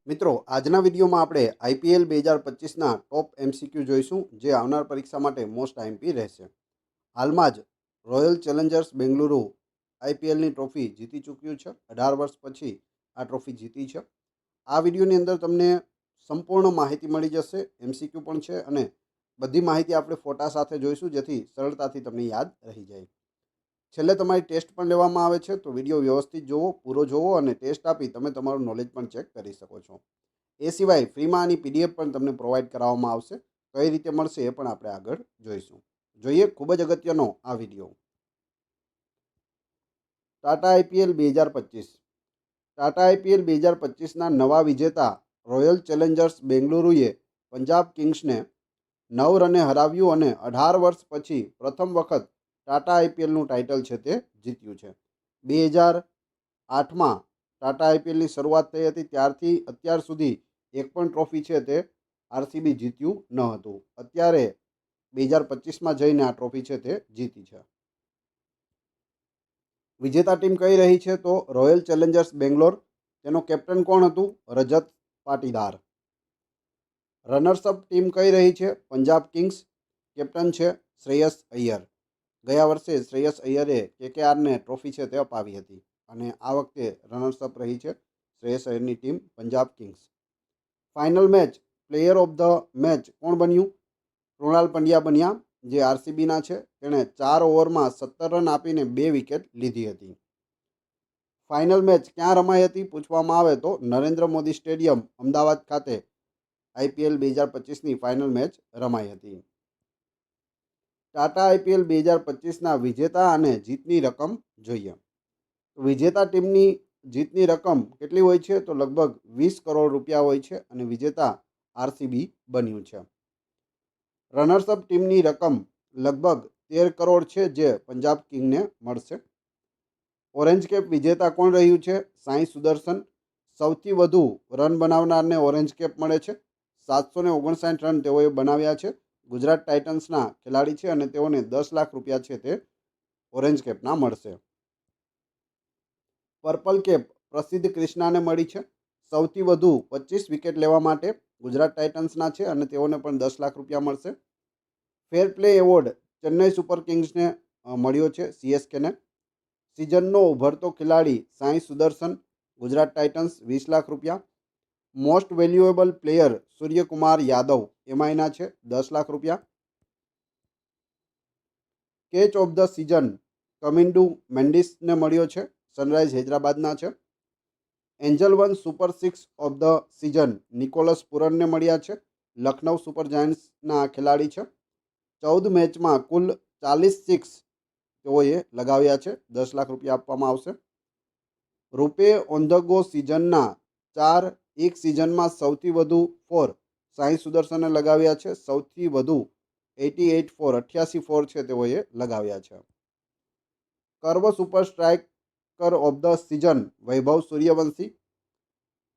મિત્રો, આજના વિડીયોમાં આપણે આઈપીએલ 2025ના ટોપ એમસીક્યુ જોઈશું, જે આવનાર પરીક્ષા માટે મોસ્ટ આઈએમપી રહેશે. હાલમાં જ રોયલ ચેલેન્જર્સ બેંગલુરુ આઈપીએલની ટ્રોફી જીતી ચૂક્યું છે. 18 વર્ષ પછી આ ટ્રોફી જીતી છે. આ વિડીયોની અંદર તમને સંપૂર્ણ માહિતી મળી જશે, એમસીક્યુ પણ છે અને બધી માહિતી આપણે ફોટા સાથે જોઈશું, જેથી સરળતાથી તમને યાદ રહી જાય. છેલ્લે તમારી ટેસ્ટ પણ લેવામાં આવે છે, તો વિડીયો વ્યવસ્થિત જોવો, પૂરો જોવો અને ટેસ્ટ આપી તમે તમારું નોલેજ પણ ચેક કરી શકો છો. એ સિવાય ફ્રીમાં આની પીડીએફ પણ તમને પ્રોવાઈડ કરાવવામાં આવશે. કઈ રીતે મળશે એ પણ આપણે આગળ જોઈશું. જોઈએ ખૂબ જ અગત્યનો આ video. Tata IPL 2025. Tata IPL 2025ના નવા વિજેતા રોયલ ચેલેન્જર્સ બેંગલુરુએ પંજાબ કિંગ્સને 9 રને હરાવ્યું અને 18 વર્ષ પછી પ્રથમ વખત ટાટા આઈપીએલનું ટાઇટલ છે તે જીત્યું છે. 2008માં ટાટા આઈપીએલની શરૂઆત થઈ હતી, ત્યારથી અત્યાર સુધી એક પણ ટ્રોફી છે તે આરસીબી જીત્યું ન હતું. અત્યારે 2025માં જઈને આ ટ્રોફી છે તે જીતી છે. વિજેતા ટીમ કઈ રહી છે? તો રોયલ ચેલેન્જર્સ બેંગ્લોર. તેનો કેપ્ટન કોણ હતું? રજત પાટીદાર. રનર્સઅપ ટીમ કઈ રહી છે? પંજાબ કિંગ્સ. કેપ્ટન છે શ્રેયસ અય્યર. ગયા વર્ષે શ્રેયસ અય્યરે કેકેઆરને ટ્રોફી છે તે અપાવી હતી અને આ વખતે રનર્સઅપ રહી છે શ્રેયસ અય્યરની team Punjab Kings. Final match player of the match કોણ બન્યું? કૃણાલ પંડ્યા બન્યા, જે આરસીબીના છે. તેણે 4 ઓવરમાં 17 રન આપીને 2 વિકેટ લીધી હતી. ફાઇનલ મેચ ક્યાં રમાઈ હતી પૂછવામાં આવે તો નરેન્દ્ર મોદી સ્ટેડિયમ અમદાવાદ ખાતે આઈપીએલ 2025ની ફાઇનલ મેચ રમાઈ હતી. ટાટા આઈપીએલ 2025ના વિજેતા અને જીતની રકમ જોઈએ. વિજેતા ટીમની જીતની રકમ કેટલી હોય છે? તો લગભગ 20 કરોડ રૂપિયા હોય છે અને વિજેતા આરસીબી બન્યું છે. રનર્સઅપ ટીમની રકમ લગભગ 13 કરોડ છે, જે પંજાબ કિંગને મળશે. ઓરેન્જ કેપ વિજેતા કોણ રહ્યું છે? સાઈ સુદર્શન. સૌથી વધુ રન બનાવનારને ઓરેન્જ કેપ મળે છે. 759 રન તેઓએ બનાવ્યા છે. ગુજરાત ટાઇટન્સના ખેલાડી છે અને તેઓને 10 લાખ રૂપિયા છે તે ઓરેન્જ કેપના મળશે. પર્પલ કેપ પ્રસિદ્ધ ક્રિષ્નાને મળી છે. સૌથી વધુ 25 વિકેટ લેવા માટે ગુજરાત ટાઇટન્સના છે અને તેઓને પણ 10 લાખ રૂપિયા મળશે. Fair play award Chennai Super કિંગ્સને મળ્યો છે, સીએસકેને. સિઝનનો ઉભરતો ખેલાડી સાઈ સુદર્શન, ગુજરાત ટાઇટન્સ 20 લાખ રૂપિયા. Most valuable player Suryakumar Yadav, એમઆઈના છે, 10 લાખ રૂપિયા. Catch of the season Kamindu મેન્ડિસને મળ્યો છે, સનરાઇઝ હૈદરાબાદના છે. Angel One super six of the season Nicholas પુરનને મળ્યા છે, લખનઉ સુપર જાયન્ટ્સના ખેલાડી છે. 14 મેચમાં કુલ 40 સિક્સ તેઓએ લગાવ્યા છે, 10 લાખ રૂપિયા આપવામાં આવશે. રૂપે ઓન ધ ગો સિઝનના 4 એક સિઝનમાં સૌથી વધુ 4 સાઈ સુદર્શને લગાવ્યા છે. સૌથી વધુ 88 ફોર છે તેઓએ લગાવ્યા છે. Curvv super striker of the season Vaibhav Suryavanshi,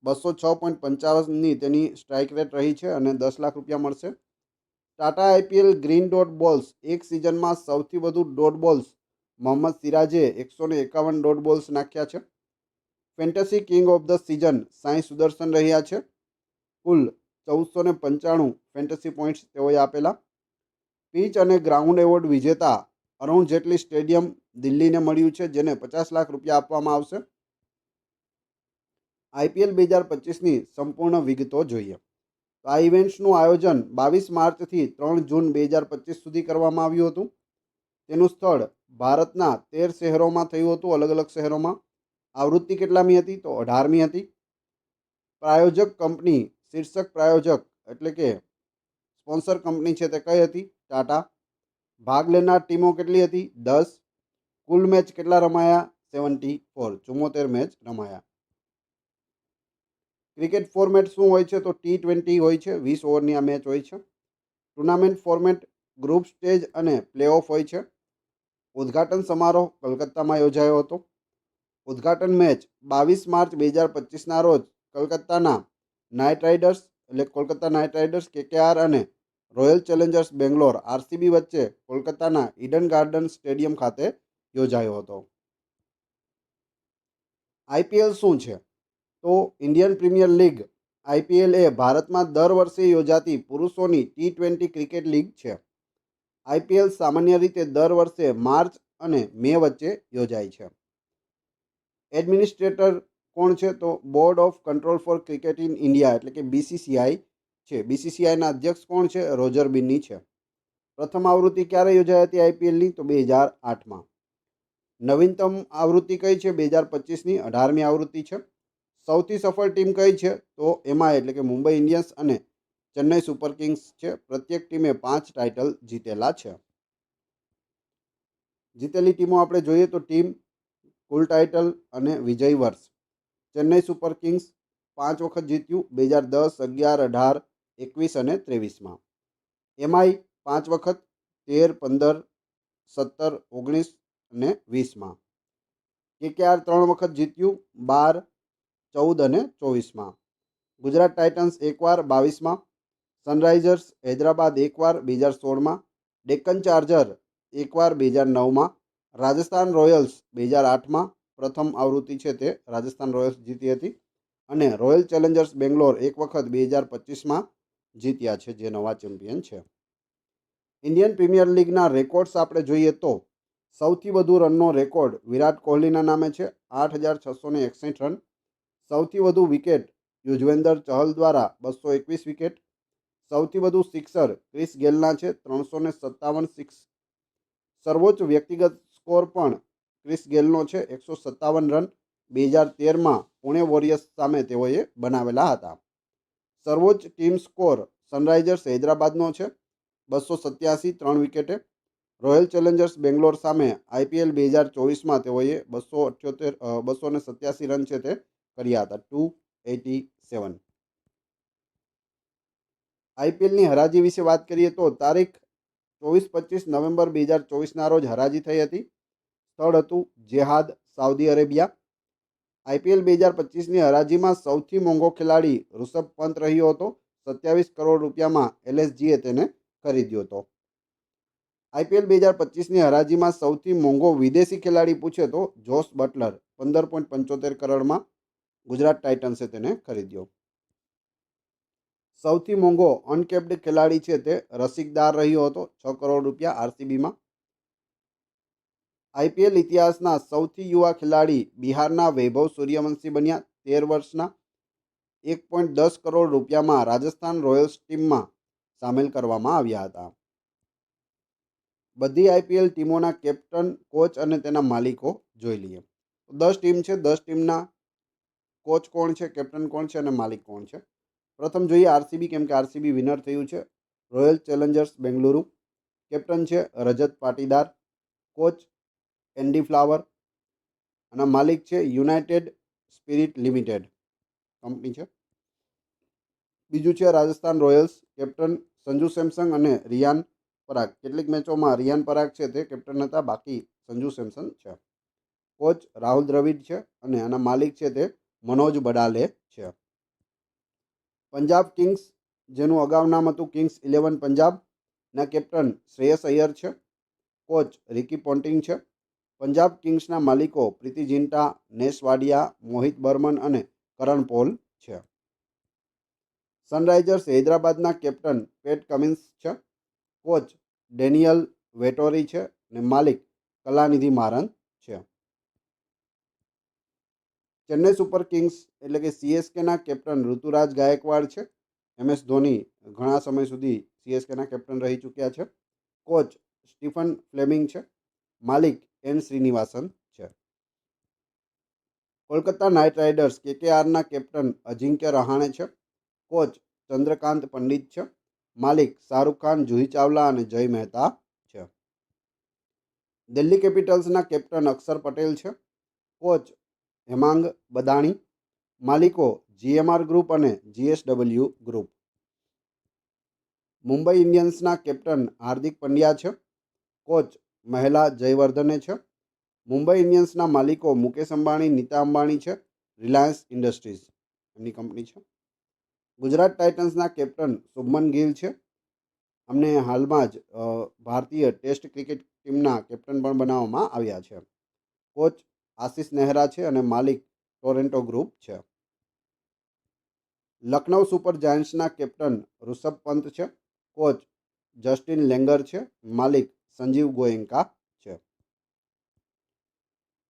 206.55ની તેની સ્ટ્રાઇક રેટ રહી છે અને 10 લાખ રૂપિયા મળશે. Tata IPL green dot balls એક સિઝનમાં સૌથી વધુ ડોટ બોલ્સ મોહમ્મદ સિરાજે 151 ડોટ બોલ્સ નાખ્યા છે. Fantasy king of the season Sai Sudharsan રહ્યા છે. કુલ 1495 ફેન્ટસી પોઈન્ટ્સ તેઓએ આપેલા. પીચ અને ગ્રાઉન્ડ એવોર્ડ વિજેતા અરુણ જેટલી સ્ટેડિયમ દિલ્હીને મળ્યું છે, જેને 50 લાખ રૂપિયા આપવામાં આવશે. આઈપીએલ 2025ની સંપૂર્ણ વિગતો જોઈએ. આ ઇવેન્ટ્સનું આયોજન 22 માર્ચથી 3 જૂન 2025 સુધી કરવામાં આવ્યું હતું. તેનું સ્થળ ભારતના 13 શહેરોમાં થયું હતું, અલગ અલગ શહેરોમાં. આવૃત્તિ કેટલામી હતી? તો 18મી હતી. પ્રાયોજક કંપની, શીર્ષક પ્રાયોજક એટલે કે સ્પોન્સર કંપની છે તે કઈ હતી? ટાટા. ભાગ લેનાર ટીમો કેટલી હતી? 10. કુલ મેચ કેટલા રમાયા? 74, 74 મેચ રમાયા. ક્રિકેટ ફોર્મેટ શું હોય છે? તો T20 હોય છે, 20 ઓવરની આ મેચ હોય છે. ટુર્નામેન્ટ ફોર્મેટ ગ્રુપ સ્ટેજ અને પ્લેઓફ હોય છે. ઉદ્ઘાટન સમારોહ કલકત્તામાં યોજાયો હતો. ઉદ્ઘાટન મેચ 22 માર્ચ 2025ના રોજ કોલકાતા નાઇટ રાઇડર્સ કેકેઆર અને રોયલ ચેલેન્જર્સ બેંગ્લોર આરસીબી વચ્ચે કોલકાતાના ઈડન ગાર્ડન સ્ટેડિયમ ખાતે યોજાયો હતો. આઈપીએલ શું છે? તો ઇન્ડિયન પ્રીમિયર લીગ આઈપીએલ એ ભારતમાં દર વર્ષે યોજાતી પુરુષોની T20 ક્રિકેટ લીગ છે. આઈપીએલ સામાન્ય રીતે દર વર્ષે માર્ચ અને મે વચ્ચે યોજાય છે. એડમિનિસ્ટ્રેટર કોણ છે? તો board of control for cricket in India એટલે કે BCCI છે. BCCIના અધ્યક્ષ કોણ છે? રોજર બિન્ની છે. પ્રથમ આવૃત્તિ ક્યારે યોજાઈ હતી આઈપીએલની? તો 2008માં. નવીનતમ આવૃત્તિ કઈ છે? 2025ની 18મી આવૃત્તિ છે. સૌથી સફળ ટીમ કઈ છે? તો એમાં એટલે કે મુંબઈ ઇન્ડિયન્સ અને ચેન્નઈ સુપર કિંગ્સ છે. પ્રત્યેક ટીમે 5 ટાઇટલ જીતેલા છે. જીતેલી ટીમો આપણે જોઈએ તો ટીમ, કુલ ટાઇટલ અને વિજય વર્ષ. ચેન્નઈ સુપર કિંગ્સ 5 વખત જીત્યું, 2010, 11, 18, 21 અને 23માં. એમઆઈ 5 વખત, 13, 15, 17, 19 અને 20માં. KKR 3 વખત જીત્યું, 12, 14 અને 24માં. ગુજરાત ટાઇટન્સ એકવાર, 22માં. સનરાઇઝર્સ હૈદરાબાદ એકવાર, 2016માં. ડેક્કન ચાર્જર એકવાર, 2009માં. રાજસ્થાન રોયલ્સ 2008માં. પ્રથમ આવૃત્તિ છે તે રાજસ્થાન રોયલ્સ જીતી હતી. અને રોયલ ચેલેન્જર્સ બેંગ્લોર એક વખત 2025માં જીત્યા છે, જે નવા ચેમ્પિયન છે. ઇન્ડિયન પ્રીમિયર લીગના રેકોર્ડ્સ આપણે જોઈએ તો સૌથી વધુ રનનો રેકોર્ડ વિરાટ કોહલીના નામે છે, 8,661 રન. સૌથી વધુ વિકેટ યુજવેન્દ્ર ચહલ દ્વારા 221 વિકેટ. સૌથી વધુ સિક્સર ક્રિસ ગેલના છે, 357 સિક્સ. સર્વોચ્ચ વ્યક્તિગત સ્કોર પણ ક્રિસ ગેલનો છે, 157 રન. 2013માં પુણે વોરિયર્સ સામે તેઓએ બનાવેલા હતા. સર્વોચ્ચ ટીમ સ્કોર સનરાઇઝર્સ હૈદરાબાદનો છે, 287, 3 વિકેટે. રોયલ ચેલેન્જર્સ બેંગ્લોર સામે આઈપીએલ 2024માં તેઓએ 287 રન છે તે કર્યા હતા, 287. આઈપીએલની હરાજી વિશે વાત કરીએ તો તારીખ 24-25 નવેમ્બર 2024ના રોજ હરાજી થઈ હતી. સ્થળ હતું જેહાદ, સાઉદી અરેબિયા. આઈપીએલ 2025ની હરાજીમાં સૌથી મોંઘો ખેલાડી ઋષભ પંત રહ્યો હતો. 27 કરોડ રૂપિયામાં એલએસજીએ તેને ખરીદ્યો હતો. આઈપીએલ 2025ની હરાજીમાં સૌથી મોંઘો વિદેશી ખેલાડી પૂછે તો જોસ બટલર, 15.75 કરોડમાં ગુજરાત ટાઇટન્સે તેને ખરીદ્યો. સૌથી મોંઘો અનકેપ્ડ ખેલાડી છે તે રસિકદાર રહ્યો હતો, 6 કરોડ રૂપિયા આરસીબીમાં. આઈપીએલ ઇતિહાસના સૌથી યુવા ખેલાડી બિહારના વૈભવ સૂર્યવંશી બન્યા, 13 વર્ષના. 1.10 કરોડ રૂપિયામાં રાજસ્થાન રોયલ્સ ટીમમાં સામેલ કરવામાં આવ્યા હતા. બધી આઈપીએલ ટીમોના કેપ્ટન, કોચ અને તેના માલિકો જોઈ લઈએ. 10 ટીમ છે, 10 ટીમના કોચ કોણ છે, કેપ્ટન કોણ છે અને માલિક કોણ છે. પ્રથમ જોઈએ આરસીબી, કેમ કે આરસીબી વિનર થયું છે. Royal Challengers Bengaluru. કેપ્ટન છે Rajat Patidar. Coach Andy Flower. અને માલિક છે યુનાઇટેડ સ્પિરિટ લિમિટેડ કંપની છે. બીજું છે Rajasthan Royals. Captain Sanju Samsung અને રિયાન પરાગ. કેટલીક મેચોમાં રિયાન પરાગ છે તે કેપ્ટન હતા, બાકી સંજુ સેમસંગ છે. કોચ રાહુલ દ્રવિડ છે અને આના માલિક છે તે મનોજ બડાલે છે. પંજાબ કિંગ્સ, જેનું અગાઉ નામ હતું કિંગ્સ 11 પંજાબ, ના કેપ્ટન શ્રેયસ અય્યર છે. કોચ રિકી પોન્ટિંગ છે. પંજાબ કિંગ્સના માલિકો પ્રીતિ જિન્ટા, નેસ વાડિયા, મોહિત બર્મન અને કરણ પોલ છે. સનરાઇઝર્સ હૈદરાબાદના કેપ્ટન પેટ કમિન્સ છે. કોચ ડેનિયલ વેટોરી છે અને માલિક કલાનિધિ મારન છે. ચેન્નઈ સુપર કિંગ્સ એટલે કે સીએસકેના કેપ્ટન ઋતુરાજ ગાયકવાડ છે. એમએસ ધોની ઘણા સમય સુધી સીએસકેના કેપ્ટન રહી ચૂક્યા છે. કોચ સ્ટીફન ફ્લેમિંગ છે. માલિક એન શ્રીનિવાસન છે. કોલકાતા નાઇટ રાઇડર્સ કેકેઆરના કેપ્ટન અજિંક્ય રહાણે છે. કોચ ચંદ્રકાંત પંડિત છે. માલિક શાહરૂખ ખાન, જુહી ચાવલા અને જય મહેતા છે. દિલ્હી કેપિટલ્સના કેપ્ટન અક્ષર પટેલ છે. કોચ હેમાંગ બદાણી. માલિકો જીએમઆર ગ્રુપ અને જીએસડબલ્યુ ગ્રુપ. મુંબઈ ઇન્ડિયન્સના કેપ્ટન હાર્દિક પંડ્યા છે. કોચ મહેલા જયવર્ધને છે. મુંબઈ ઇન્ડિયન્સના માલિકો મુકેશ અંબાણી, નીતા અંબાણી છે. રિલાયન્સ ઇન્ડસ્ટ્રીઝ એમની કંપની છે. ગુજરાત ટાઇટન્સના કેપ્ટન શુભમન ગિલ છે. અમને હાલમાં જ ભારતીય ટેસ્ટ ક્રિકેટ ટીમના કેપ્ટન પણ બનાવવામાં આવ્યા છે. કોચ આશિષ નેહરા છે અને માલિક ટોરેન્ટો ગ્રુપ છે. લખનઉ સુપર જાયન્ટ્સના કેપ્ટન ઋષભ પંત છે. કોચ જસ્ટિન લેંગર છે. માલિક સંજીવ ગોયંકા છે.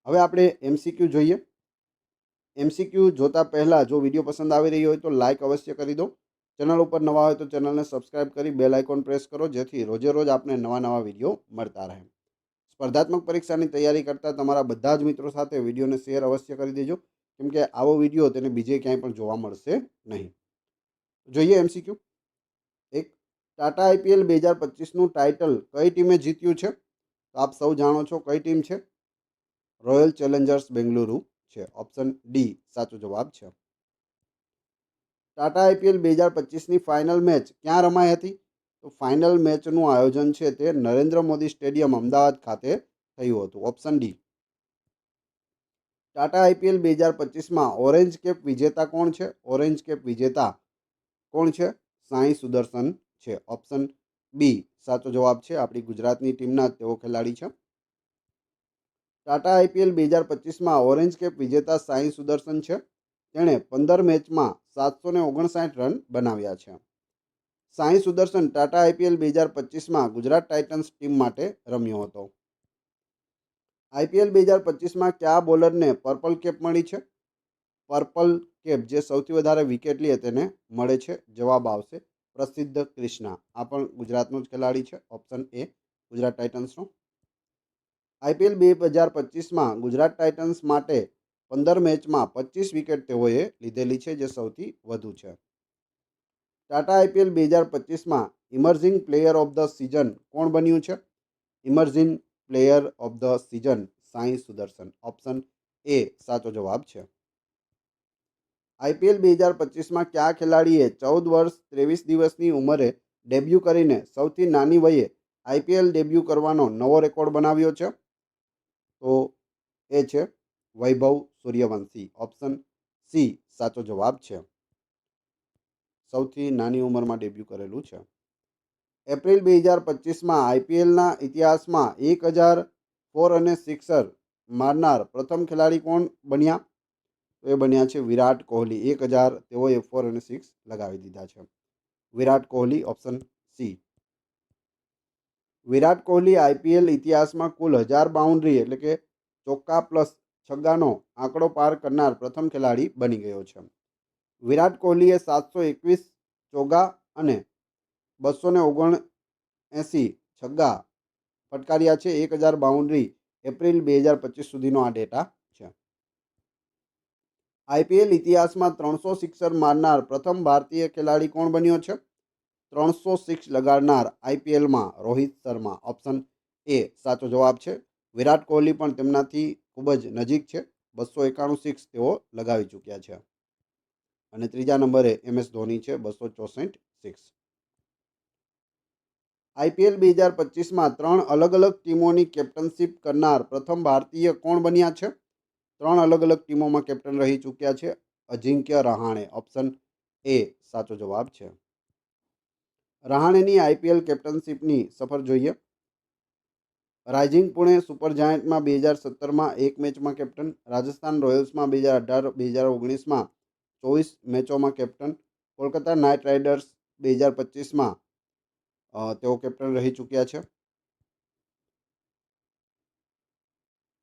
હવે આપણે એમસીક્યુ જોઈએ. એમસીક્યુ જોતા પહેલાં જો વિડીયો પસંદ આવી રહ્યો હોય તો લાઇક અવશ્ય કરી દો. ચેનલ ઉપર નવા હોય તો ચેનલને સબસ્ક્રાઇબ કરી બેલ આઇકોન પ્રેસ કરો, જેથી રોજે રોજ આપને નવા નવા વિડીયો મળતા રહે. સ્પર્ધાત્મક પરીક્ષાની તૈયારી કરતા તમારા બધા જ મિત્રો સાથે વિડીયોને શેર અવશ્ય કરી દેજો, કેમ કે આવો વિડીયો તેને બીજે ક્યાંય પણ જોવા મળશે નહીં. જોઈએ એમસીક્યુ. એક, ટાટા આઈપીએલ 2025નું ટાઇટલ કઈ ટીમે જીત્યું છે? તો આપ સૌ જાણો છો કઈ ટીમ છે. રોયલ ચેલેન્જર્સ બેંગલુરુ છે. ઓપ્શન ડી સાચો જવાબ છે. ટાટા આઈપીએલ 2025ની ફાઇનલ મેચ ક્યાં રમાઈ હતી? તો ફાઇનલ મેચનું આયોજન છે તે નરેન્દ્ર મોદી સ્ટેડિયમ અમદાવાદ ખાતે થયું હતું. Option D. ટાટા આઈપીએલ 2025માં ઓરેન્જ કેપ વિજેતા કોણ છે? ઓરેન્જ કેપ વિજેતા કોણ છે? સાઈ સુદર્શન છે. ઓપ્શન બી સાચો જવાબ છે. આપણી ગુજરાતની ટીમના તેઓ ખેલાડી છે. ટાટા આઈપીએલ 2025માં ઓરેન્જ કેપ વિજેતા સાઈ સુદર્શન છે. તેણે 15 મેચમાં 759 રન બનાવ્યા છે. સાઈ સુદર્શન ટાટા આઈપીએલ 2025માં ગુજરાત ટાઇટન્સ ટીમ માટે રમ્યો હતો. આઈપીએલ 2025માં કયા બોલરને પર્પલ કેપ મળી છે? પર્પલ કેપ જે સૌથી વધારે વિકેટ લે તેને મળે છે. જવાબ આવશે પ્રસિદ્ધ ક્રિષ્ના. આ પણ ગુજરાતનો જ ખેલાડી છે. ઓપ્શન એ ગુજરાત ટાઇટન્સનો. આઈપીએલ 2025માં ગુજરાત ટાઇટન્સ માટે 15 મેચમાં 25 વિકેટ તેઓએ લીધેલી છે, જે સૌથી વધુ છે. ટાટા આઈપીએલ 2025માં emerging player of the season કોણ બન્યું છે? Emerging player of the season Sai Sudharsan. Option A સાચો જવાબ છે. આઈપીએલ 2025માં કયા ખેલાડીએ 14 વર્ષ 23 દિવસની ઉંમરે ડેબ્યુ કરીને સૌથી નાની વયે આઈપીએલ ડેબ્યુ કરવાનો નવો રેકોર્ડ બનાવ્યો છે? તો એ છે વૈભવ સૂર્યવંશી. ઓપ્શન સી સાચો જવાબ છે. સૌથી નાની ઉંમરમાં ડેબ્યુ કરેલું છે. એપ્રિલ 2025માં આઈપીએલના ઇતિહાસમાં 1000 4 અને સિક્સર મારનાર પ્રથમ ખેલાડી કોણ બન્યા? તો એ બન્યા છે વિરાટ કોહલી. 1000 તેઓએ 4 અને 6 લગાવી દીધા છે. Virat Kohli. Option C. Virat Kohli IPL ઇતિહાસમાં કુલ 1000 બાઉન્ડ્રી એટલે કે ચોક્કા પ્લસ છગ્ગાનો આંકડો પાર કરનાર પ્રથમ ખેલાડી બની ગયો છે. વિરાટ કોહલીએ 721 ચોગ્ગા અને 279 છગ્ગા ફટકાર્યા છે. 1000 બાઉન્ડ્રી એપ્રિલ 2025 સુધીનો આ ડેટા છે. આઈપીએલ ઇતિહાસમાં 300 સિક્સર મારનાર પ્રથમ ભારતીય ખેલાડી કોણ બન્યો છે? 306 લગાડનાર આઈપીએલમાં રોહિત શર્મા. ઓપ્શન એ સાચો જવાબ છે. વિરાટ કોહલી પણ તેમનાથી ખૂબ જ નજીક છે. 291 સિક્સ તેઓ લગાવી ચૂક્યા છે. અને ત્રીજા નંબરે MS ધોની છે, 264 સિક્સ. આઈપીએલ 2025માં 3 અલગ અલગ ટીમોની કેપ્ટનશીપ કરનાર પ્રથમ ભારતીય કોણ બન્યા છે? 3 અલગ અલગ ટીમોમાં કેપ્ટન રહી ચૂક્યા છે. અજિંક્ય રહાણે. ઓપ્શન એ સાચો જવાબ છે. રહાણેની આઈપીએલ કેપ્ટનશીપની સફર જોઈએ. રાઇઝિંગ પુણે સુપર જાયન્ટમાં 2017માં 1 મેચમાં કેપ્ટન. રાજસ્થાન રોયલ્સમાં 2018-2019માં 24 મેચોમાં કેપ્ટન. કોલકાતા નાઇટ રાઇડર્સ 2025માં તેઓ કેપ્ટન રહી ચૂક્યા છે.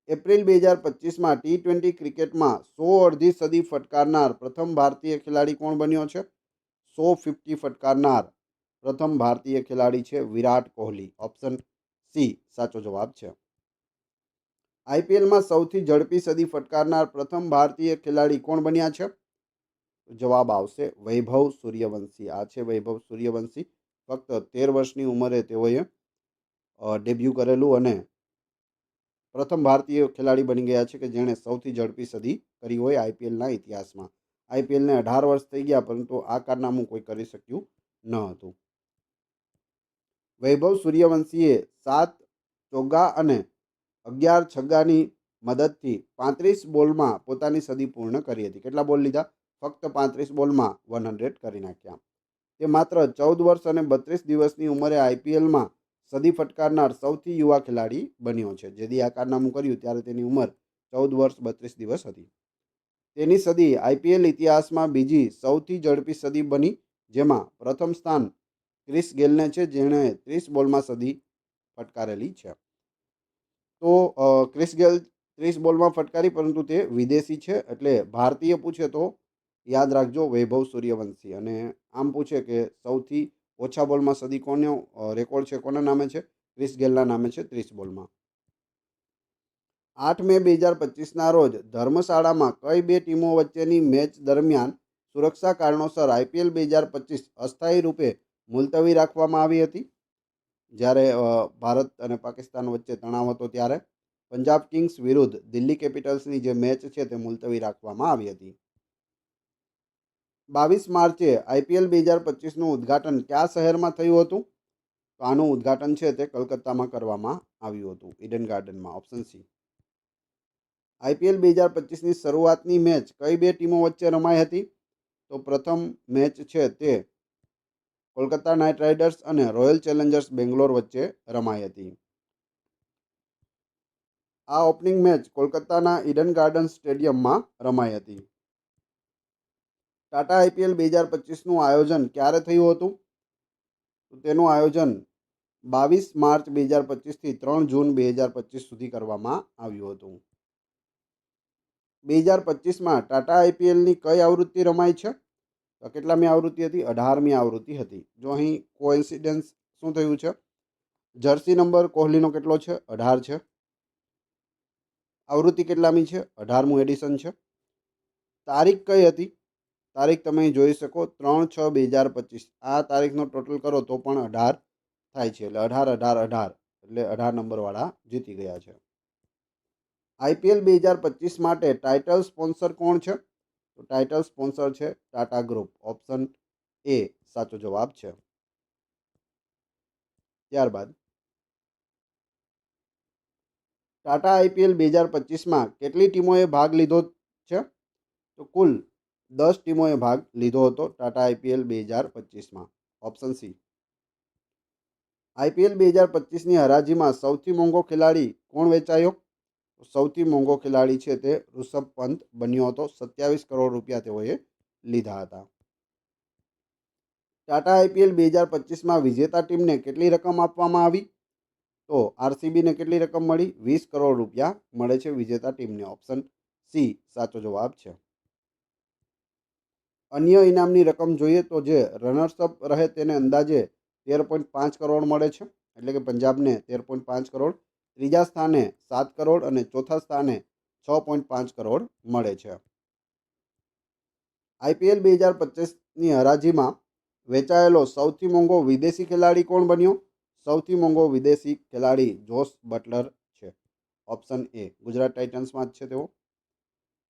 એપ્રિલ 2025માં T20 ક્રિકેટમાં 100 અડધી સદી ફટકારનાર પ્રથમ ભારતીય ખેલાડી કોણ બન્યો છે? 150 ફટકારનાર પ્રથમ ભારતીય ખેલાડી છે વિરાટ કોહલી. ઓપ્શન સી સાચો જવાબ છે. આઈપીએલમાં સૌથી ઝડપી સદી ફટકારનાર પ્રથમ ભારતીય ખેલાડી કોણ બન્યા છે? જવાબ આવશે વૈભવ સૂર્યવંશી. આ છે વૈભવ સૂર્યવંશી. ફક્ત 13 વર્ષની ઉંમરે તેઓએ ડેબ્યુ કરેલું અને પ્રથમ ભારતીય ખેલાડી બની ગયા છે કે જેણે સૌથી ઝડપી સદી કરી હોય આઈપીએલના ઇતિહાસમાં. આઈપીએલને 18 વર્ષ થઈ ગયા, પરંતુ આ કારનામું કોઈ કરી શક્યું ન હતું. વૈભવ સૂર્યવંશીએ 7 ચોગ્ગા અને 11 છગ્ગાની મદદથી 35 બોલમાં પોતાની સદી પૂર્ણ કરી હતી. કેટલા બોલ લીધા? ફક્ત 35 બોલમાં 100 કરી નાખ્યા. તે માત્ર 14 વર્ષ અને 32 દિવસની ઉંમરે આઈપીએલમાં સદી ફટકારનાર સૌથી યુવા ખેલાડી બન્યો છે. જેથી આ કારનામું કર્યું ત્યારે તેની ઉંમર 14 વર્ષ 32 દિવસ હતી. તેની સદી આઈપીએલ ઇતિહાસમાં બીજી સૌથી ઝડપી સદી બની, જેમાં પ્રથમ સ્થાન ક્રિસ ગેલને છે, જેણે 30 બોલમાં સદી ફટકારેલી છે. તો ક્રિસ ગેલ 30 બોલમાં ફટકારી, પરંતુ તે વિદેશી છે. એટલે ભારતીય પૂછે તો યાદ રાખજો વૈભવ સૂર્યવંશી. અને આમ પૂછે કે સૌથી ઓછા બોલમાં સદી કોનો રેકોર્ડ છે, કોના નામે છે? ક્રિસ ગેલના નામે છે, 30 બોલમાં. 8 મે 2025ના રોજ ધર્મશાળામાં કઈ બે ટીમો વચ્ચેની મેચ દરમિયાન સુરક્ષા કારણોસર આઈપીએલ 2025 અસ્થાયી રૂપે મુલતવી રાખવામાં આવી હતી? જ્યારે ભારત અને પાકિસ્તાન વચ્ચે તણાવ હતો ત્યારે પંજાબ કિંગ્સ વિરુદ્ધ દિલ્હી કેપિટલ્સની જે મેચ છે તે મુલતવી રાખવામાં આવી હતી. 22 માર્ચે આઈપીએલ 2025નું ઉદ્ઘાટન કયા શહેરમાં થયું હતું? તો આનું ઉદ્ઘાટન છે તે કલકત્તામાં કરવામાં આવ્યું હતું, ઈડન ગાર્ડનમાં, ઓપ્શન સી. આઈપીએલ 2025ની શરૂઆતની મેચ કઈ બે ટીમો વચ્ચે રમાઈ હતી? તો પ્રથમ મેચ છે તે કોલકાતા નાઇટ રાઇડર્સ અને રોયલ ચેલેન્જર્સ બેંગ્લોર વચ્ચે રમાઈ હતી. આ ઓપનિંગ મેચ કોલકાતાના ઈડન ગાર્ડન સ્ટેડિયમમાં રમાઈ હતી. ટાટા આઈપીએલ 2025નું આયોજન ક્યારે થયું હતું? તો તેનું આયોજન 22 માર્ચ 2025થી 3 જૂન 2025 સુધી કરવામાં આવ્યું હતું. 2025માં ટાટા આઈપીએલની કઈ આવૃત્તિ રમાઈ છે? તો કેટલામી આવૃત્તિ હતી? 18મી આવૃત્તિ હતી. જો અહીં કોઇન્સિડન્સ શું થયું છે? જર્સી નંબર કોહલીનો કેટલો છે? 18 છે. આવૃત્તિ કેટલામી છે? 18મું એડિશન છે. તારીખ કઈ હતી? તારીખ તમે જોઈ શકો 3/6/2025. આ તારીખનો ટોટલ કરો તો પણ 18 થાય છે. એટલે 18, 18, 18 એટલે 18 નંબરવાળા જીતી ગયા છે. આઈપીએલ 2025 માટે ટાઇટલ સ્પોન્સર કોણ છે? તો ટાઇટલ સ્પોન્સર છે ટાટા ગ્રુપ. ઓપ્શન એ સાચો જવાબ છે. ત્યારબાદ ટાટા આઈપીએલ 2025માં કેટલી ટીમોએ ભાગ લીધો છે? તો કુલ 10 ટીમોએ ભાગ લીધો હતો ટાટા આઈપીએલ 2025માં. Option C. આઈપીએલ 2025ની હરાજીમાં સૌથી મોંઘો ખેલાડી કોણ વેચાયો? સૌથી મોંઘો ખેલાડી છે તે ઋષભ પંત બન્યો હતો. 27 કરોડ રૂપિયા તેઓએ લીધા હતા. ટાટા આઈપીએલ 2025માં વિજેતા ટીમને કેટલી રકમ આપવામાં આવી? તો આરસીબીને કેટલી રકમ મળી? 20 કરોડ રૂપિયા મળે છે વિજેતા ટીમને. ઓપ્શન સી સાચો જવાબ છે. અન્ય ઇનામની રકમ જોઈએ તો જે રનર્સઅપ રહે તેને અંદાજે 13.5 કરોડ મળે છે. એટલે કે પંજાબને 13.5 કરોડ, ત્રીજા સ્થાને 7 કરોડ અને ચોથા સ્થાને 6.5 કરોડ મળે છે. આઈપીએલ 2025ની હરાજીમાં વેચાયેલો સૌથી મોંઘો વિદેશી ખેલાડી કોણ બન્યો? સૌથી મોંઘો વિદેશી ખેલાડી જોસ બટલર છે. Option A. ગુજરાત ટાઇટન્સમાં જ છે તેઓ.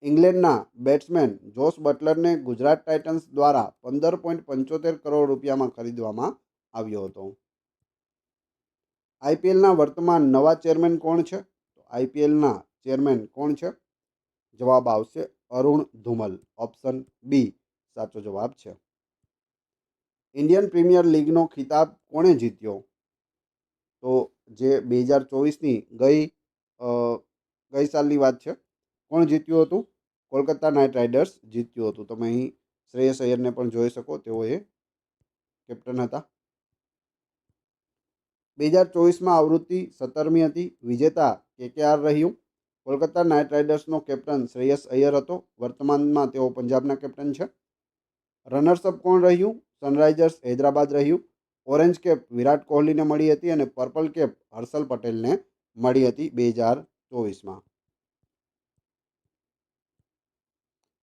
ઇંગ્લેન્ડના બેટ્સમેન જોસ બટલરને ગુજરાત ટાઇટન્સ દ્વારા 15.75 કરોડ રૂપિયામાં ખરીદવામાં આવ્યો હતો. આઈપીએલના વર્તમાન નવા ચેરમેન કોણ છે? તો આઈપીએલના ચેરમેન કોણ છે? જવાબ આવશે અરુણ ધુમલ. ઓપ્શન બી સાચો જવાબ છે. ઇન્ડિયન પ્રીમિયર લીગનો ખિતાબ કોણે જીત્યો? તો જે 2024ની ગઈ સાલની વાત છે. કોણ જીત્યું હતું? કોલકાતા નાઇટ રાઇડર્સ જીત્યું હતું. તમે અહીં શ્રેયસ અય્યરને પણ જોઈ શકો, તેઓએ કેપ્ટન હતા. 2024માં આવૃત્તિ 17મી હતી. વિજેતા કેકેઆર રહ્યું. કોલકાતા નાઇટ રાઇડર્સનો કેપ્ટન શ્રેયસ અય્યર હતો. વર્તમાનમાં તેઓ પંજાબના કેપ્ટન છે. રનર્સઅપ કોણ રહ્યું? સનરાઇઝર્સ હૈદરાબાદ રહ્યું. ઓરેન્જ કેપ વિરાટ કોહલીને મળી હતી અને પર્પલ કેપ હર્ષલ પટેલને મળી હતી 2024માં.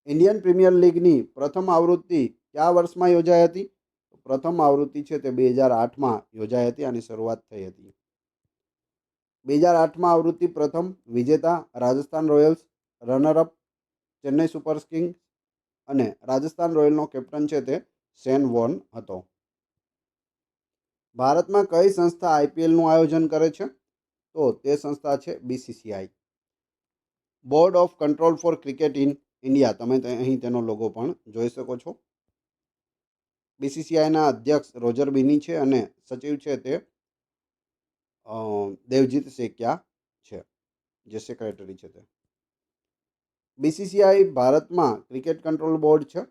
ઇન્ડિયન પ્રીમિયર લીગની પ્રથમ આવૃત્તિ કયા વર્ષમાં યોજાઈ હતી? પ્રથમ આવૃત્તિ છે તે 2008માં યોજાઈ હતી. આની શરૂઆત થઈ હતી. 2008માં આવૃત્તિ પ્રથમ. વિજેતા Rajasthan Royals, runner-up Chennai Super Kings અને રાજસ્થાન રોયલનો કેપ્ટન છે તે શેન વોર્ન હતો. ભારતમાં કઈ સંસ્થા આઈપીએલનું આયોજન કરે છે? તો તે સંસ્થા છે BCCI, board of control for cricket in India. તમે અહીં તેનો લોગો પણ જોઈ શકો છો. બીસીસીઆઈના અધ્યક્ષ રોજર બિની છે અને સચિવ છે તે દેવજીત સેકિયા છે, જે સેક્રેટરી છે તે. બીસીસીઆઈ ભારતમાં ક્રિકેટ કંટ્રોલ બોર્ડ છે.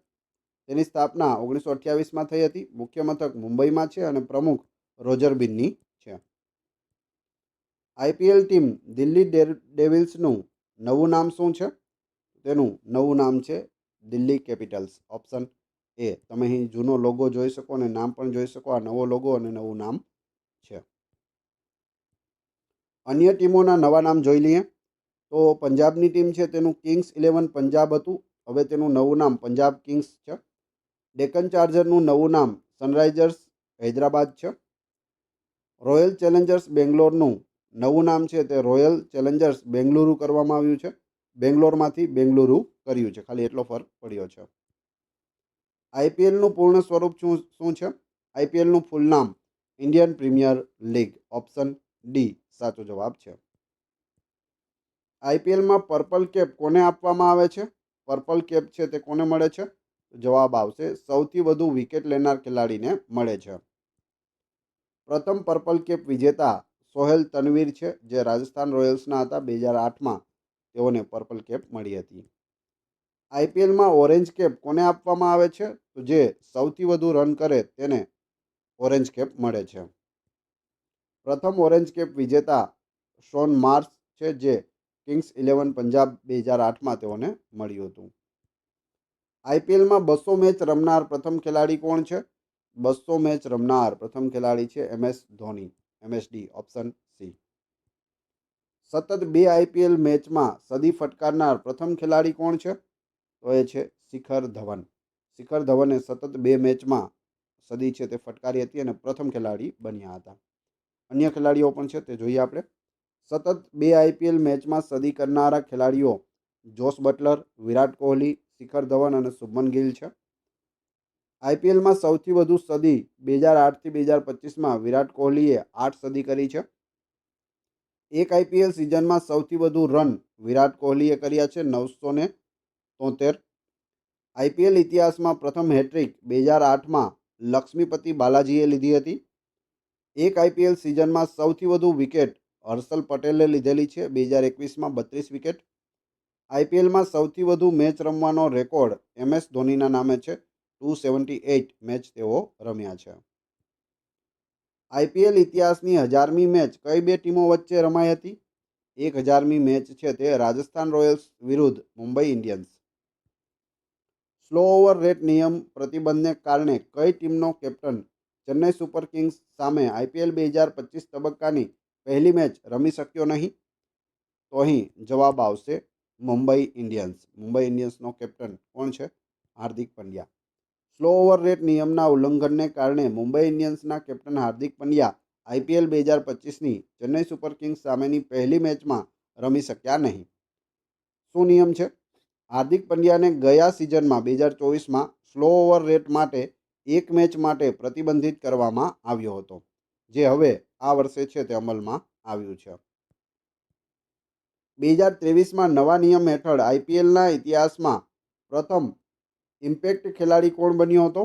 તેની સ્થાપના 1928માં થઈ હતી. મુખ્ય મથક મુંબઈમાં છે અને પ્રમુખ રોજર બિન્ની છે. આઈપીએલ ટીમ દિલ્હી ડેવિલ્સનું નવું નામ શું છે? તેનું નવું નામ છે દિલ્હી કેપિટલ્સ. Option A. તમે અહીં જૂનો લોગો જોઈ શકો અને નામ પણ જોઈ શકો. આ નવો લોગો અને નવું નામ છે. અન્ય ટીમોના નવા નામ જોઈ લઈએ તો પંજાબની ટીમ છે તેનું કિંગ્સ 11 પંજાબ હતું. હવે તેનું નવું નામ પંજાબ કિંગ્સ છે. ડેક્કન ચાર્જરનું નવું નામ સનરાઇઝર્સ હૈદરાબાદ છે. રોયલ ચેલેન્જર્સ બેંગ્લોરનું નવું નામ છે તે રોયલ ચેલેન્જર્સ બેંગલુરુ કરવામાં આવ્યું છે. બેંગ્લોરમાંથી બેંગલુરુ કર્યું છે, ખાલી એટલો ફરક પડ્યો છે. આઈપીએલનું પૂર્ણ સ્વરૂપ શું છે? આઈપીએલનું ફૂલ નામ Indian premier league. Option D સાચો જવાબ છે. આઈપીએલમાં પર્પલ કેપ કોને આપવામાં આવે છે? પર્પલ કેપ છે તે કોને મળે છે? જવાબ આવશે સૌથી વધુ વિકેટ લેનાર ખેલાડીને મળે છે. પ્રથમ પર્પલ કેપ વિજેતા સોહેલ તનવીર છે, જે રાજસ્થાન રોયલ્સના હતા. 2008માં તેઓને પર્પલ કેપ મળી હતી. આઈપીએલમાં ઓરેન્જ કેપ કોને આપવામાં આવે છે? તો જે સૌથી વધુ રન કરે તેને ઓરેન્જ કેપ મળે છે. પ્રથમ ઓરેન્જ કેપ વિજેતા શોન માર્શ છે, જે કિંગ્સ 11 પંજાબ 2008માં તેઓને મળ્યું હતું. આઈપીએલમાં 200 મેચ રમનાર પ્રથમ ખેલાડી કોણ છે? 200 મેચ રમનાર પ્રથમ ખેલાડી છે MS Dhoni. MSD. Option C. સતત 2 આઈપીએલ મેચમાં સદી ફટકારનાર પ્રથમ ખેલાડી કોણ છે? તો એ છે શિખર ધવન. શિખર ધવને સતત 2 મેચમાં સદી છે તે ફટકારી હતી અને પ્રથમ ખેલાડી બન્યા હતા. અન્ય ખેલાડીઓ પણ છે તે જોઈએ આપણે. સતત 2 આઈપીએલ મેચમાં સદી કરનારા ખેલાડીઓ જોસ બટલર, વિરાટ કોહલી, શિખર ધવન અને શુભમન ગિલ છે. આઈપીએલમાં સૌથી વધુ સદી 2008થી 2025માં વિરાટ કોહલીએ 8 સદી કરી છે. એક આઈપીએલ સિઝનમાં સૌથી વધુ રન વિરાટ કોહલીએ કર્યા છે 973. આઈપીએલ ઇતિહાસમાં પ્રથમ હેટ્રિક 2008માં લક્ષ્મીપતિ બાલાજીએ લીધી હતી. એક આઈપીએલ સિઝનમાં સૌથી વધુ વિકેટ હર્ષલ પટેલે લીધેલી છે 2021માં 32 વિકેટ. આઈપીએલમાં સૌથી વધુ મેચ રમવાનો રેકોર્ડ MS ધોનીના નામે છે. 278 મેચ તેઓ રમ્યા છે. આઈપીએલ ઇતિહાસની 1000મી મેચ કઈ બે ટીમો વચ્ચે રમાઈ હતી? 1000મી મેચ છે તે રાજસ્થાન રોયલ્સ વિરુદ્ધ Mumbai Indians. Slow over rate નિયમ પ્રતિબંધને કારણે કઈ ટીમનો કેપ્ટન ચેન્નઈ સુપર કિંગ્સ સામે આઈપીએલ 2025 તબક્કાની પહેલી મેચ રમી શક્યો નહીં? તો અહીં જવાબ આવશે મુંબઈ ઇન્ડિયન્સ. મુંબઈ ઇન્ડિયન્સનો કેપ્ટન કોણ છે? Hardik Pandya. Slow over rate નિયમના ઉલ્લંઘનને કારણે મુંબઈ ઇન્ડિયન્સના કેપ્ટન હાર્દિક પંડ્યા આઈપીએલ 2025ની ચેન્નઈ સુપર કિંગ્સ સામેની પહેલી મેચમાં રમી શક્યા નહીં. શું નિયમ છે? હાર્દિક પંડ્યાને ગયા સિઝનમાં 2024માં સ્લો ઓવર રેટ માટે એક મેચ માટે પ્રતિબંધિત કરવામાં આવ્યો હતો, જે હવે આ વર્ષે છે તે અમલમાં આવ્યું છે. 2023માં નવા નિયમ હેઠળ આઈપીએલના ઇતિહાસમાં પ્રથમ ઇમ્પેક્ટ ખેલાડી કોણ બન્યો હતો?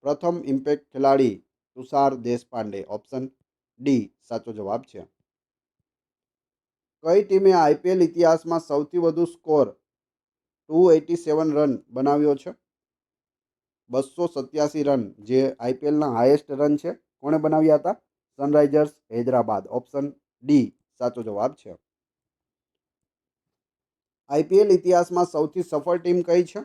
પ્રથમ ઇમ્પેક્ટ ખેલાડી તુષાર દેશપાંડે. ઓપ્શન ડી સાચો જવાબ છે. કઈ ટીમે આઈપીએલ ઇતિહાસમાં સૌથી વધુ સ્કોર 287 રન બનાવ્યો છે? 287 રન, જે આઈપીએલના હાઈએસ્ટ રન છે, કોણે બનાવ્યા હતા? સનરાઇઝર્સ હૈદરાબાદ. ઓપ્શન ડી સાચો જવાબ છે. આઈપીએલ ઇતિહાસમાં સૌથી સફળ ટીમ કઈ છે?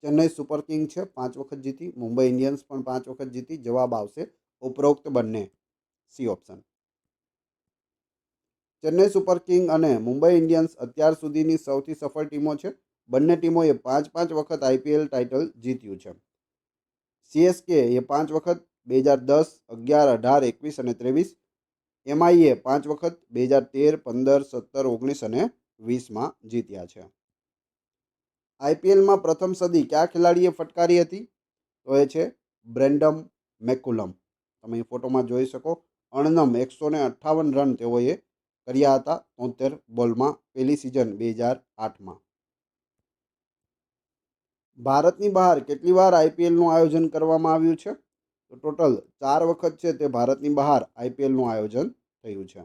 ચેન્નઈ સુપર કિંગ છે, 5 વખત જીતી. મુંબઈ ઇન્ડિયન્સ પણ 5 વખત જીતી. જવાબ આવશે ઉપરોક્ત બંને. C option. Chennai super king અને મુંબઈ ઇન્ડિયન્સ અત્યાર સુધીની સૌથી સફળ ટીમો છે. બંને ટીમોએ 5 વખત આઈપીએલ ટાઇટલ જીત્યું છે. સીએસકે એ 5 વખત 2010, 11, 18, 21 અને 23. એમઆઈએ 5 વખત 2013, 15, 17, 19 અને 20માં જીત્યા છે. આઈપીએલમાં પ્રથમ સદી કયા ખેલાડીએ ફટકારી હતી? તો એ છે બ્રેન્ડમ મેકુલમ. તમે ફોટોમાં જોઈ શકો. અણનમ 158 રન તેઓએ કર્યા હતા 73 બોલમાં પહેલી સિઝન 2008માં. ભારતની બહાર કેટલી વાર આઈપીએલનું આયોજન કરવામાં આવ્યું છે? તો ટોટલ 4 વખત છે તે ભારતની બહાર આઈપીએલનું આયોજન થયું છે.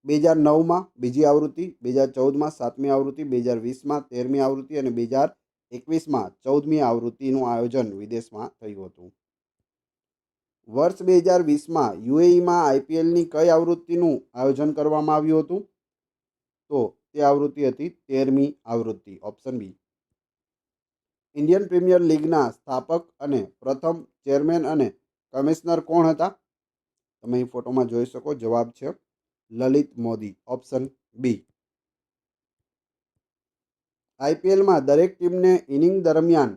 2009માં બીજી આવૃત્તિ, 2014માં 7મી આવૃત્તિ, 2020માં 13મી આવૃત્તિ અને 2021માં 14મી આવૃત્તિનું આયોજન વિદેશમાં થયું હતું. વર્ષ 2020માં યુએઈમાં આઈપીએલની કઈ આવૃત્તિનું આયોજન કરવામાં આવ્યું હતું? તો તે આવૃત્તિ હતી 13મી આવૃત્તિ, ઓપ્શન બી. ઇન્ડિયન પ્રીમિયર લીગના સ્થાપક અને પ્રથમ ચેરમેન અને કમિશનર કોણ હતા? તમે અહીં ફોટોમાં જોઈ શકો. જવાબ છે લલિત મોદી, ઓપ્શન બી. આઈપીએલમાં દરેક ટીમને ઇનિંગ દરમિયાન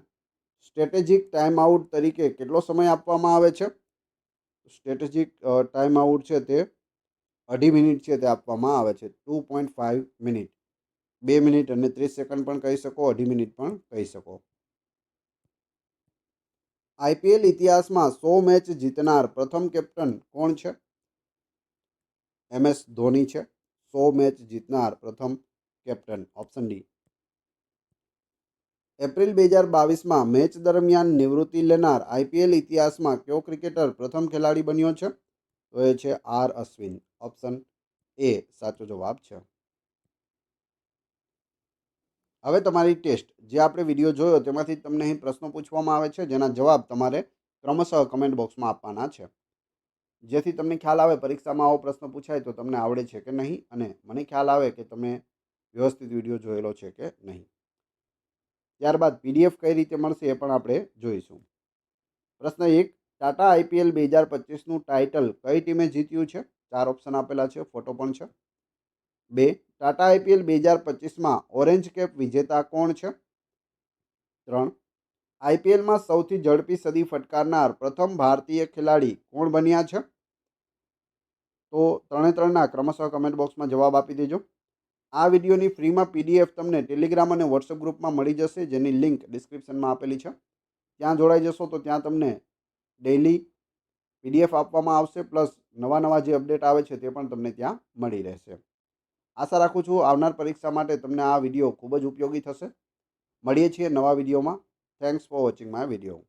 સ્ટ્રેટેજિક ટાઈમ આઉટ તરીકે કેટલો સમય આપવામાં આવે છે? સ્ટ્રેટેજિક ટાઈમ આઉટ છે તે 2.5 મિનિટ છે તે આપવામાં આવે છે. 2.5 મિનિટ. 2 મિનિટ અને 30 સેકન્ડ પણ કહી શકો, 2.5 મિનિટ પણ કહી શકો. આઈપીએલ ઇતિહાસમાં 100 મેચ જીતનાર પ્રથમ કેપ્ટન કોણ છે? MS ધોની છે 100 મેચ જીતનાર પ્રથમ કેપ્ટન, ઓપ્શન ડી. એપ્રિલ 2022માં મેચ દરમિયાન નિવૃત્તિ લેનાર આઈપીએલ ઇતિહાસમાં કયો ક્રિકેટર પ્રથમ ખેલાડી બન્યો છે? તો એ છે R અશ્વિન, ઓપ્શન એ સાચો જવાબ છે. હવે તમારી ટેસ્ટ, જે આપણે વિડીયો જોયો તેમાંથી તમને અહીં પ્રશ્નો પૂછવામાં આવે છે, જેના જવાબ તમારે ક્રમશઃ કમેન્ટ બોક્સમાં આપવાના છે, જેથી તમને ખ્યાલ આવે પરીક્ષામાં આવો પ્રશ્ન પૂછાય તો તમને આવડે છે કે નહીં, અને મને ખ્યાલ આવે કે તમે વ્યવસ્થિત વિડીયો જોયેલો છે કે નહીં. ત્યારબાદ પીડીએફ કઈ રીતે મળશે એ પણ આપણે જોઈશું. પ્રશ્ન 1, ટાટા આઈપીએલ 2025નું ટાઇટલ કઈ ટીમે જીત્યું છે? 4 ઓપ્શન આપેલા છે, ફોટો પણ છે. 2, ટાટા આઈપીએલ 2025માં ઓરેન્જ કેપ વિજેતા કોણ છે? 3, આઈપીએલમાં સૌથી ઝડપી સદી ફટકારનાર પ્રથમ ભારતીય ખેલાડી કોણ બન્યા છે? તો 3 ક્રમશઃ કમેન્ટ બોક્સમાં જવાબ આપી દેજો. આ વિડીયોની ફ્રીમાં પીડીએફ તમને ટેલિગ્રામ અને વોટ્સએપ ગ્રુપમાં મળી જશે, જેની લિંક ડિસ્ક્રિપ્શનમાં આપેલી છે. ત્યાં જોડાઈ જશો તો ત્યાં તમને ડેઇલી પીડીએફ આપવામાં આવશે, પ્લસ નવા જે અપડેટ આવે છે તે પણ તમને ત્યાં મળી રહેશે. આશા રાખું છું આવનાર પરીક્ષા માટે તમને આ વિડીયો ખૂબ જ ઉપયોગી થશે. મળીએ છીએ નવા વિડીયોમાં. Thanks for watching my video.